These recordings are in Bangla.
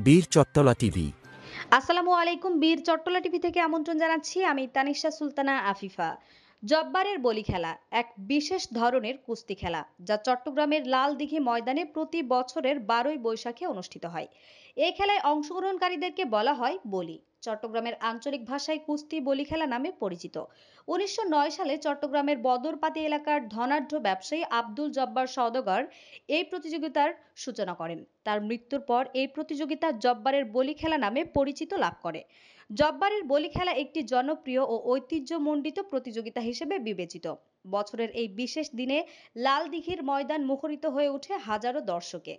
বীর চট্টলা টিভি। আসসালামু আলাইকুম। বীর চট্টলা টিভি থেকে আমন্ত্রণ জানাচ্ছি। আমি তানিশা সুলতানা আফিফা। জব্বারের বলি খেলা এক বিশেষ ধরনের কুস্তি খেলা যা চট্টগ্রামের লালদিঘি ময়দানে প্রতি বছরের 12ই বৈশাখে অনুষ্ঠিত হয়। এই খেলায় অংশগ্রহণকারীদেরকে বলা হয় বলি। চট্টগ্রামের আঞ্চলিক ভাষায় কুস্তি বলি খেলা নামে পরিচিত। 1909 সালে চট্টগ্রামের বদরপাতি এলাকার ধনাঢ্য ব্যবসায়ী আব্দুল জব্বার সওদাগর এই প্রতিযোগিতার সূচনা করেন। তার মৃত্যুর পর এই প্রতিযোগিতা জব্বারের বলি খেলা নামে পরিচিত লাভ করে। জব্বারের বলি খেলা একটি জনপ্রিয় ও ঐতিহ্যমণ্ডিত প্রতিযোগিতা হিসেবে বিবেচিত। বছরের এই বিশেষ দিনে লাল দিঘির ময়দান মুখরিত হয়ে ওঠে হাজারো দর্শকে।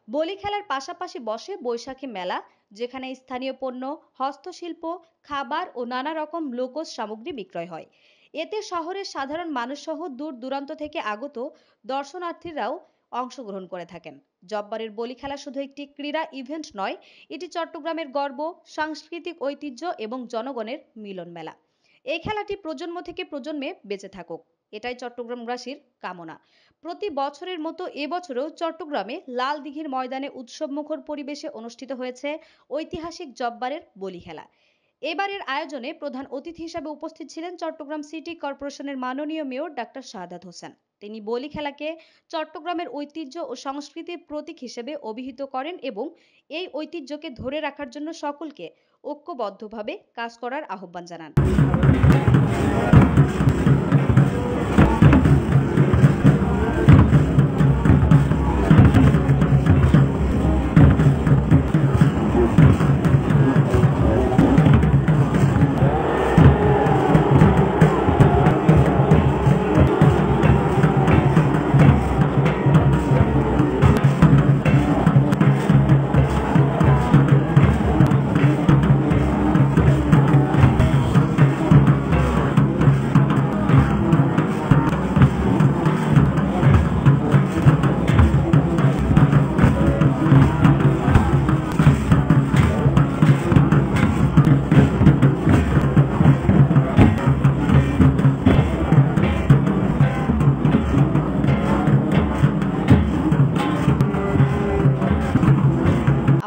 বলি খেলার পাশাপাশি বসে বৈশাখী মেলা, যেখানে স্থানীয় পণ্য, হস্তশিল্প, খাবার ও নানা রকম লোকজ সামগ্রী বিক্রয় হয়। এতে শহরের সাধারণ মানুষ সহ দূর দূরান্ত থেকে আগত দর্শনার্থীরাও অংশগ্রহণ করে থাকেন। জব্বারের বলি খেলা শুধু একটি ক্রীড়া ইভেন্ট নয়, এটি চট্টগ্রামের গর্ব, সাংস্কৃতিক ঐতিহ্য এবং জনগণের মিলন মেলা। এই খেলাটি প্রজন্ম থেকে প্রজন্মে বেঁচে থাকুক, এটাই চট্টগ্রামবাসীর কামনা। প্রতি বছরের মতো এবছরও চট্টগ্রামে লাল দিঘির ময়দানে উৎসবমুখর পরিবেশে অনুষ্ঠিত হয়েছে ঐতিহাসিক জব্বারের বলি খেলা। এবারের আয়োজনে প্রধান অতিথি হিসেবে উপস্থিত ছিলেন চট্টগ্রাম সিটি কর্পোরেশনের মাননীয় মেয়র ডাক্তার শাহাদাত হোসেন। তিনি বলি খেলাকে চট্টগ্রামের ঐতিহ্য ও সংস্কৃতির প্রতীক হিসেবে অভিহিত করেন এবং এই ঐতিহ্যকে ধরে রাখার জন্য সকলকে ঐক্যবদ্ধভাবে কাজ করার আহ্বান জানান।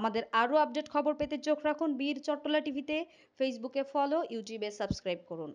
আমাদের আরও আপডেট খবর পেতে চোখ রাখুন বীর চট্টলা টিভিতে। ফেসবুকে ফলো, ইউটিউবে সাবস্ক্রাইব করুন।